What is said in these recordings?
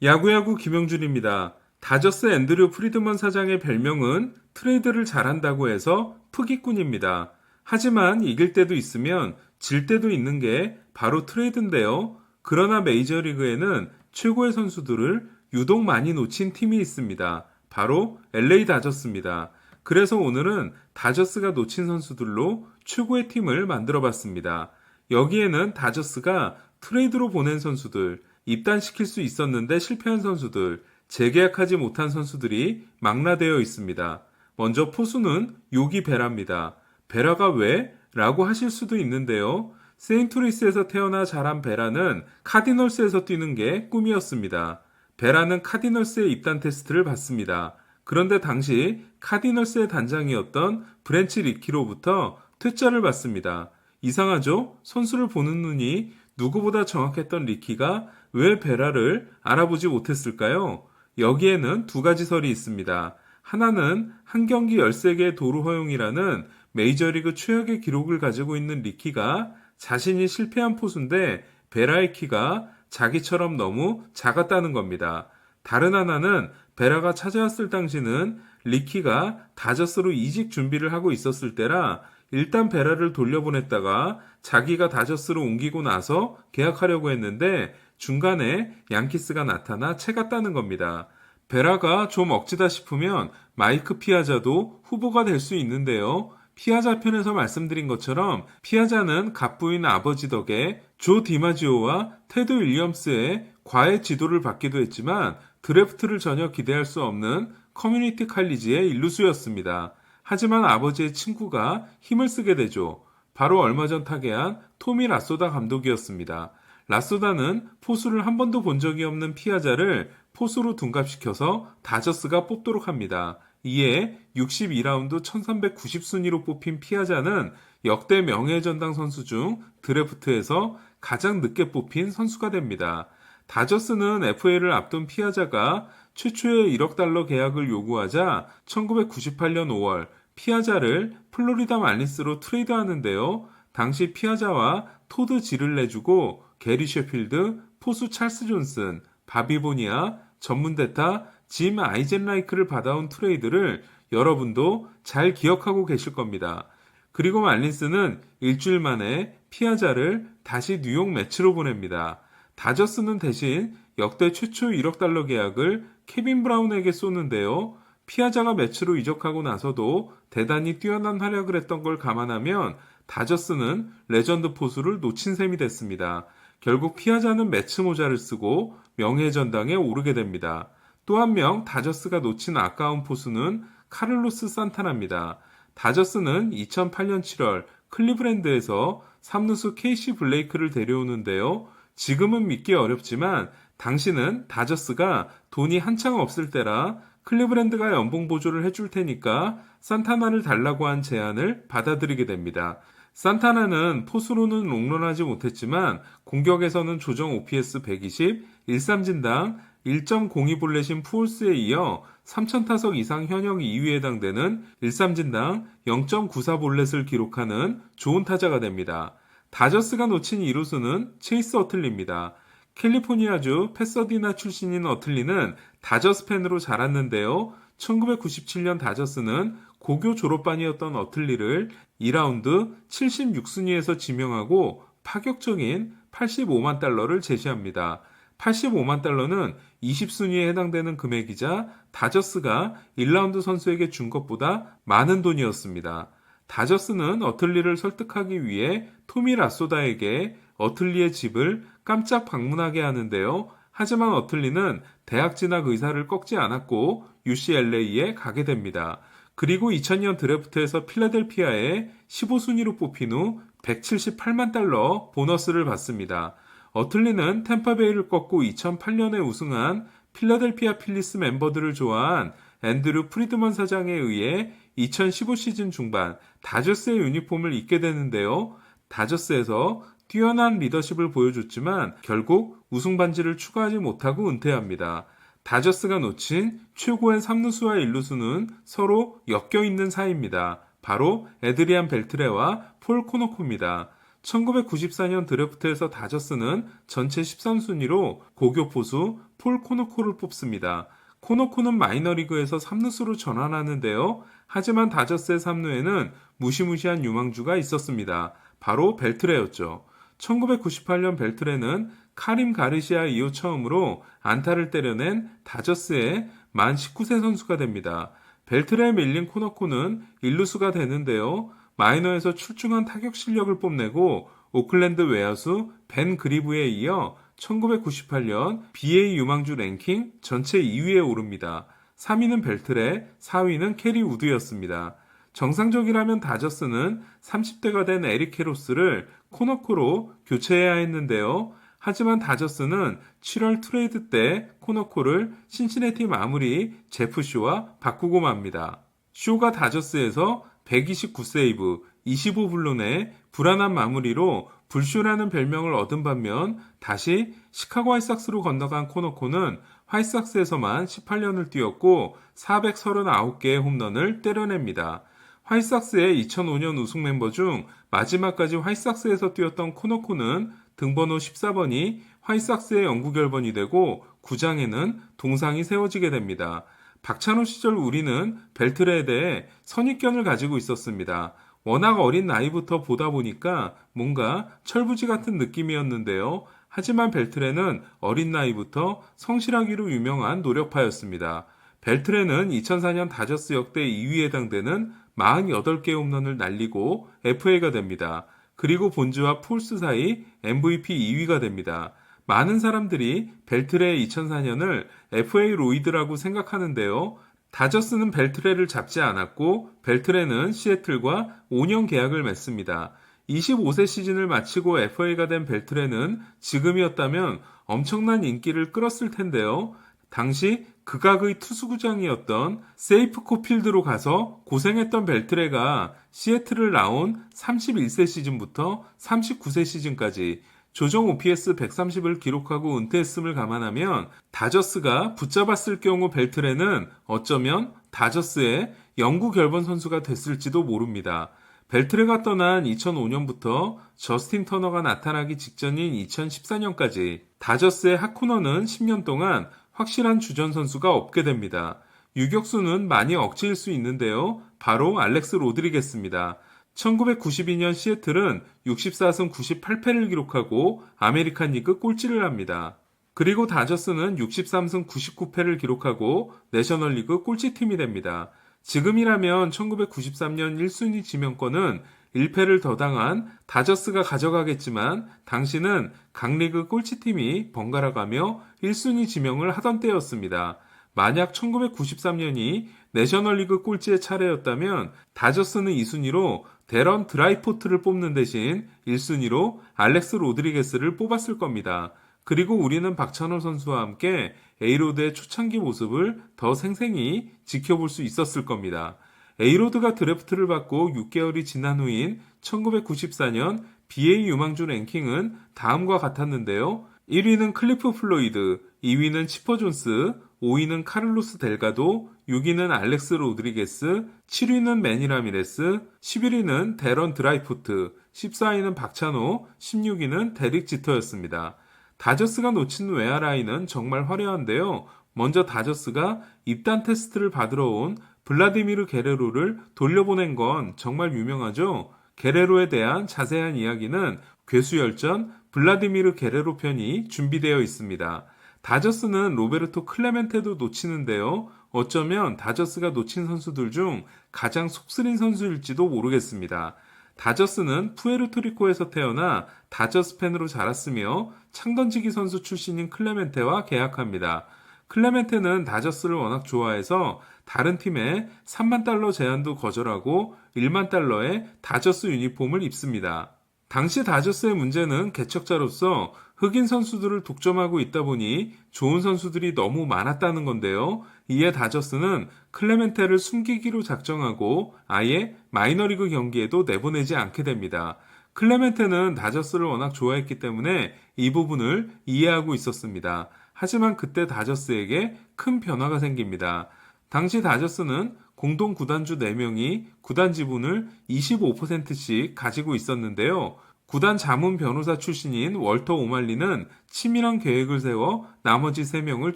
야구야구 김영준입니다. 다저스 앤드류 프리드먼 사장의 별명은 트레이드를 잘한다고 해서 푸기꾼입니다. 하지만 이길 때도 있으면 질 때도 있는 게 바로 트레이드인데요. 그러나 메이저리그에는 최고의 선수들을 유독 많이 놓친 팀이 있습니다. 바로 LA 다저스입니다. 그래서 오늘은 다저스가 놓친 선수들로 최고의 팀을 만들어 봤습니다. 여기에는 다저스가 트레이드로 보낸 선수들, 입단시킬 수 있었는데 실패한 선수들, 재계약하지 못한 선수들이 망라되어 있습니다. 먼저 포수는 요기 베라입니다. 베라가 왜? 라고 하실 수도 있는데요. 세인트루이스에서 태어나 자란 베라는 카디널스에서 뛰는 게 꿈이었습니다. 베라는 카디널스의 입단 테스트를 받습니다. 그런데 당시 카디널스의 단장이었던 브랜치 리키로부터 퇴짜를 받습니다. 이상하죠? 선수를 보는 눈이 누구보다 정확했던 리키가 왜 베라를 알아보지 못했을까요? 여기에는 두 가지 설이 있습니다. 하나는 한 경기 13개의 도루 허용이라는 메이저리그 최악의 기록을 가지고 있는 리키가 자신이 실패한 포수인데 베라의 키가 자기처럼 너무 작았다는 겁니다. 다른 하나는 베라가 찾아왔을 당시는 리키가 다저스로 이직 준비를 하고 있었을 때라 일단 베라를 돌려보냈다가 자기가 다저스로 옮기고 나서 계약하려고 했는데 중간에 양키스가 나타나 채갔다는 겁니다. 베라가 좀 억지다 싶으면 마이크 피아자도 후보가 될 수 있는데요. 피아자 편에서 말씀드린 것처럼 피아자는 갑부인 아버지 덕에 조 디마지오와 테드 윌리엄스의 과외 지도를 받기도 했지만 드래프트를 전혀 기대할 수 없는 커뮤니티 칼리지의 일루수였습니다. 하지만 아버지의 친구가 힘을 쓰게 되죠. 바로 얼마 전 타계한 토미 라소다 감독이었습니다. 라소다는 포수를 한 번도 본 적이 없는 피아자를 포수로 둔갑시켜서 다저스가 뽑도록 합니다. 이에 62라운드 1390순위로 뽑힌 피아자는 역대 명예전당 선수 중 드래프트에서 가장 늦게 뽑힌 선수가 됩니다. 다저스는 FA를 앞둔 피아자가 최초의 1억 달러 계약을 요구하자 1998년 5월 피아자를 플로리다 말린스로 트레이드하는데요. 당시 피아자와 토드 질을 내주고 게리 셰필드, 포수 찰스 존슨, 바비 보니아, 전문 대타 짐 아이젠라이크를 받아온 트레이드를 여러분도 잘 기억하고 계실 겁니다. 그리고 말린스는 일주일 만에 피아자를 다시 뉴욕 매츠로 보냅니다. 다저스는 대신 역대 최초 1억 달러 계약을 케빈 브라운에게 쏘는데요. 피아자가 매츠로 이적하고 나서도 대단히 뛰어난 활약을 했던 걸 감안하면 다저스는 레전드 포수를 놓친 셈이 됐습니다. 결국 피아자는 매츠 모자를 쓰고 명예전당에 오르게 됩니다. 또 한 명 다저스가 놓친 아까운 포수는 카를로스 산타나입니다. 다저스는 2008년 7월 클리브랜드에서 3루수 케이시 블레이크를 데려오는데요. 지금은 믿기 어렵지만 당시는 다저스가 돈이 한창 없을 때라 클리브랜드가 연봉 보조를 해줄 테니까 산타나를 달라고 한 제안을 받아들이게 됩니다. 산타나는 포수로는 롱런하지 못했지만 공격에서는 조정 OPS 120, 1삼진당 1.02볼넷인 푸올스에 이어 3,000타석 이상 현역 2위에 해당되는 1삼진당 0.94볼넷을 기록하는 좋은 타자가 됩니다. 다저스가 놓친 이루수는 체이스 어틀리입니다. 캘리포니아주 패서디나 출신인 어틀리는 다저스 팬으로 자랐는데요. 1997년 다저스는 고교 졸업반이었던 어틀리를 2라운드 76순위에서 지명하고 파격적인 85만 달러를 제시합니다. 85만 달러는 20순위에 해당되는 금액이자 다저스가 1라운드 선수에게 준 것보다 많은 돈이었습니다. 다저스는 어틀리를 설득하기 위해 토미 라소다에게 어틀리의 집을 깜짝 방문하게 하는데요. 하지만 어틀리는 대학 진학 의사를 꺾지 않았고 UCLA에 가게 됩니다. 그리고 2000년 드래프트에서 필라델피아에 15순위로 뽑힌 후 178만 달러 보너스를 받습니다. 어틀리는 템파베이를 꺾고 2008년에 우승한 필라델피아 필리스 멤버들을 좋아한 앤드류 프리드먼 사장에 의해 2015 시즌 중반 다저스의 유니폼을 입게 되는데요. 다저스에서 뛰어난 리더십을 보여줬지만 결국 우승 반지를 추가하지 못하고 은퇴합니다. 다저스가 놓친 최고의 3루수와 1루수는 서로 엮여있는 사이입니다. 바로 에드리안 벨트레와 폴 코너코입니다. 1994년 드래프트에서 다저스는 전체 13순위로 고교 포수 폴 코너코를 뽑습니다. 코너코는 마이너리그에서 3루수로 전환하는데요. 하지만 다저스의 3루에는 무시무시한 유망주가 있었습니다. 바로 벨트레였죠. 1998년 벨트레는 카림 가르시아 이후 처음으로 안타를 때려낸 다저스의 만 19세 선수가 됩니다. 벨트레에 밀린 코너코는 1루수가 되는데요. 마이너에서 출중한 타격 실력을 뽐내고 오클랜드 외야수 벤 그리브에 이어 1998년 BA 유망주 랭킹 전체 2위에 오릅니다. 3위는 벨트레, 4위는 캐리 우드였습니다. 정상적이라면 다저스는 30대가 된 에릭 캐로스를 코너코로 교체해야 했는데요. 하지만 다저스는 7월 트레이드 때 코너코를 신시내티 마무리 제프 쇼와 바꾸고 맙니다. 쇼가 다저스에서 129세이브, 25블론의 불안한 마무리로 불쇼라는 별명을 얻은 반면 다시 시카고 화이삭스로 건너간 코너코는 화이삭스에서만 18년을 뛰었고 439개의 홈런을 때려냅니다. 화이삭스의 2005년 우승 멤버 중 마지막까지 화이삭스에서 뛰었던 코너코는 등번호 14번이 화이삭스의 영구 결번이 되고 구장에는 동상이 세워지게 됩니다. 박찬호 시절 우리는 벨트레에 대해 선입견을 가지고 있었습니다. 워낙 어린 나이부터 보다 보니까 뭔가 철부지 같은 느낌이었는데요. 하지만 벨트레는 어린 나이부터 성실하기로 유명한 노력파였습니다. 벨트레는 2004년 다저스 역대 2위에 해당되는 48개의 홈런을 날리고 FA가 됩니다. 그리고 본즈와 폴스 사이 MVP 2위가 됩니다. 많은 사람들이 벨트레의 2004년을 FA 로이드라고 생각하는데요. 다저스는 벨트레를 잡지 않았고 벨트레는 시애틀과 5년 계약을 맺습니다. 25세 시즌을 마치고 FA가 된 벨트레는 지금이었다면 엄청난 인기를 끌었을 텐데요. 당시 극악의 투수구장이었던 세이프코 필드로 가서 고생했던 벨트레가 시애틀을 나온 31세 시즌부터 39세 시즌까지 조정 OPS 130을 기록하고 은퇴했음을 감안하면 다저스가 붙잡았을 경우 벨트레는 어쩌면 다저스의 영구 결번 선수가 됐을지도 모릅니다. 벨트레가 떠난 2005년부터 저스틴 터너가 나타나기 직전인 2014년까지 다저스의 핫코너는 10년 동안 확실한 주전 선수가 없게 됩니다. 유격수는 많이 억지일 수 있는데요. 바로 알렉스 로드리게스입니다. 1992년 시애틀은 64승 98패를 기록하고 아메리칸 리그 꼴찌를 합니다. 그리고 다저스는 63승 99패를 기록하고 내셔널리그 꼴찌팀이 됩니다. 지금이라면 1993년 1순위 지명권은 1패를 더 당한 다저스가 가져가겠지만 당시는 강리그 꼴찌팀이 번갈아가며 1순위 지명을 하던 때였습니다. 만약 1993년이 내셔널리그 꼴찌의 차례였다면 다저스는 2순위로 데런 드라이포트를 뽑는 대신 1순위로 알렉스 로드리게스를 뽑았을 겁니다. 그리고 우리는 박찬호 선수와 함께 에이로드의 초창기 모습을 더 생생히 지켜볼 수 있었을 겁니다. 에이로드가 드래프트를 받고 6개월이 지난 후인 1994년 BA 유망주 랭킹은 다음과 같았는데요. 1위는 클리프 플로이드, 2위는 치퍼 존스, 5위는 카를로스 델가도, 6위는 알렉스 로드리게스, 7위는 매니 라미레스, 11위는 데런 드라이포트, 14위는 박찬호, 16위는 데릭 지터였습니다. 다저스가 놓친 외야 라인은 정말 화려한데요. 먼저 다저스가 입단 테스트를 받으러 온 블라디미르 게레로를 돌려보낸 건 정말 유명하죠. 게레로에 대한 자세한 이야기는 괴수열전 블라디미르 게레로 편이 준비되어 있습니다. 다저스는 로베르토 클레멘테도 놓치는데요. 어쩌면 다저스가 놓친 선수들 중 가장 속쓰린 선수일지도 모르겠습니다. 다저스는 푸에르토리코에서 태어나 다저스 팬으로 자랐으며 창던지기 선수 출신인 클레멘테와 계약합니다. 클레멘테는 다저스를 워낙 좋아해서 다른 팀에 3만 달러 제안도 거절하고 1만 달러의 다저스 유니폼을 입습니다. 당시 다저스의 문제는 개척자로서 흑인 선수들을 독점하고 있다 보니 좋은 선수들이 너무 많았다는 건데요. 이에 다저스는 클레멘테를 숨기기로 작정하고 아예 마이너리그 경기에도 내보내지 않게 됩니다. 클레멘테는 다저스를 워낙 좋아했기 때문에 이 부분을 이해하고 있었습니다. 하지만 그때 다저스에게 큰 변화가 생깁니다. 당시 다저스는 공동 구단주 4명이 구단 지분을 25%씩 가지고 있었는데요. 구단 자문 변호사 출신인 월터 오말리는 치밀한 계획을 세워 나머지 3명을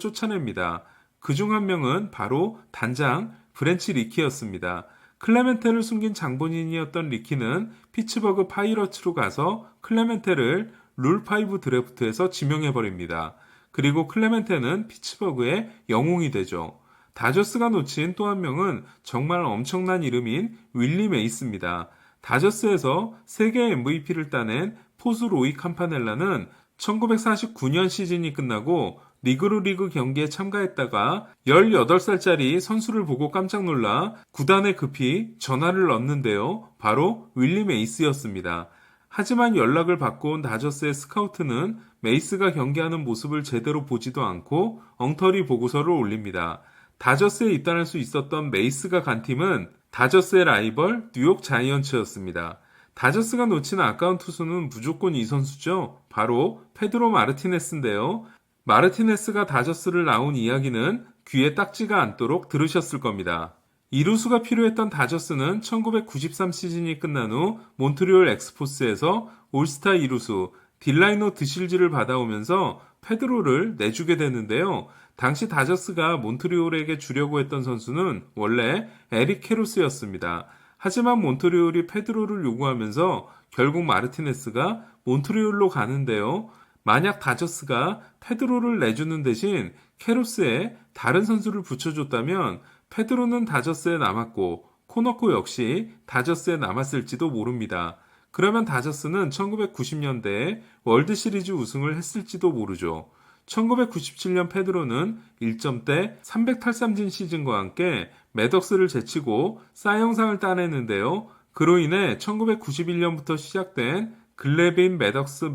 쫓아냅니다. 그중 한 명은 바로 단장 브렌치 리키였습니다. 클레멘테를 숨긴 장본인이었던 리키는 피츠버그 파이러츠로 가서 클레멘테를 룰5 드래프트에서 지명해버립니다. 그리고 클레멘테는 피츠버그의 영웅이 되죠. 다저스가 놓친 또 한 명은 정말 엄청난 이름인 윌리 메이스입니다. 다저스에서 세계 MVP를 따낸 포수 로이 캄파넬라는 1949년 시즌이 끝나고 리그 경기에 참가했다가 18살짜리 선수를 보고 깜짝 놀라 구단에 급히 전화를 넣었는데요. 바로 윌리 메이스였습니다. 하지만 연락을 받고 온 다저스의 스카우트는 메이스가 경기하는 모습을 제대로 보지도 않고 엉터리 보고서를 올립니다. 다저스에 입단할 수 있었던 메이스가 간 팀은 다저스의 라이벌 뉴욕 자이언츠였습니다. 다저스가 놓친 아까운 투수는 무조건 이 선수죠. 바로 페드로 마르티네스인데요. 마르티네스가 다저스를 나온 이야기는 귀에 딱지가 않도록 들으셨을 겁니다. 이루수가 필요했던 다저스는 1993 시즌이 끝난 후 몬트리올 엑스포스에서 올스타 이루수 딜라이노 드실즈를 받아오면서 페드로를 내주게 됐는데요. 당시 다저스가 몬트리올에게 주려고 했던 선수는 원래 에릭 캐로스였습니다. 하지만 몬트리올이 페드로를 요구하면서 결국 마르티네스가 몬트리올로 가는데요. 만약 다저스가 페드로를 내주는 대신 캐로스에 다른 선수를 붙여줬다면 페드로는 다저스에 남았고 코너코 역시 다저스에 남았을지도 모릅니다. 그러면 다저스는 1990년대에 월드시리즈 우승을 했을지도 모르죠. 1997년 페드로는 1점대 300탈삼진 시즌과 함께 매덕스를 제치고 싸이영상을 따내는데요. 그로 인해 1991년부터 시작된 글래빈 매덕스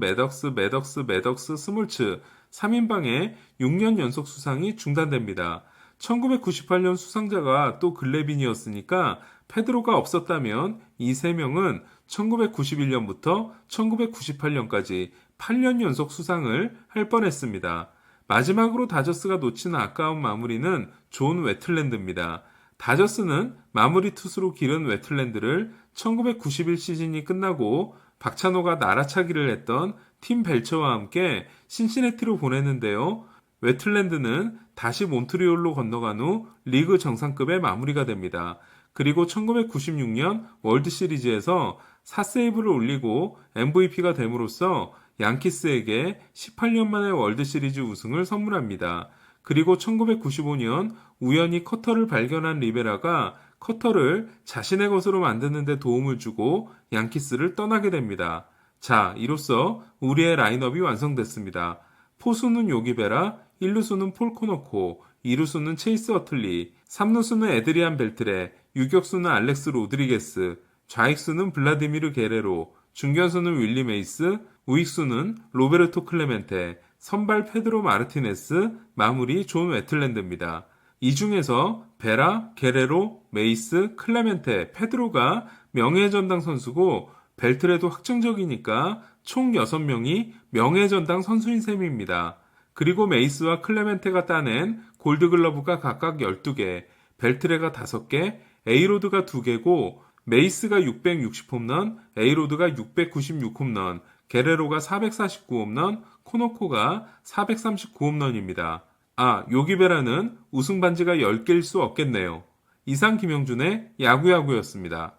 스몰츠 3인방의 6년 연속 수상이 중단됩니다. 1998년 수상자가 또 글래빈이었으니까 페드로가 없었다면 이 3명은 1991년부터 1998년까지 8년 연속 수상을 할 뻔했습니다. 마지막으로 다저스가 놓친 아까운 마무리는 존 웨틀랜드입니다. 다저스는 마무리 투수로 기른 웨틀랜드를 1991 시즌이 끝나고 박찬호가 날아차기를 했던 팀 벨처와 함께 신시내티로 보냈는데요. 웨틀랜드는 다시 몬트리올로 건너간 후 리그 정상급의 마무리가 됩니다. 그리고 1996년 월드시리즈에서 4세이브를 올리고 MVP가 됨으로써 양키스에게 18년 만에 월드시리즈 우승을 선물합니다. 그리고 1995년 우연히 커터를 발견한 리베라가 커터를 자신의 것으로 만드는 데 도움을 주고 양키스를 떠나게 됩니다. 자, 이로써 우리의 라인업이 완성됐습니다. 포수는 요기베라, 1루수는 폴 코너코, 2루수는 체이스 어틀리, 3루수는 에드리안 벨트레, 유격수는 알렉스 로드리게스, 좌익수는 블라디미르 게레로, 중견수는 윌리 메이스, 우익수는 로베르토 클레멘테, 선발 페드로 마르티네스, 마무리 존 웨틀랜드입니다. 이 중에서 베라, 게레로, 메이스, 클레멘테, 페드로가 명예전당 선수고 벨트레도 확정적이니까 총 6명이 명예전당 선수인 셈입니다. 그리고 메이스와 클레멘테가 따낸 골드글러브가 각각 12개, 벨트레가 5개, 에이로드가 2개고 메이스가 660홈런, 에이로드가 696홈런, 게레로가 449홈런, 코노코가 439홈런입니다. 아, 요기베라는 우승 반지가 10개일 수 없겠네요. 이상 김영준의 야구야구였습니다.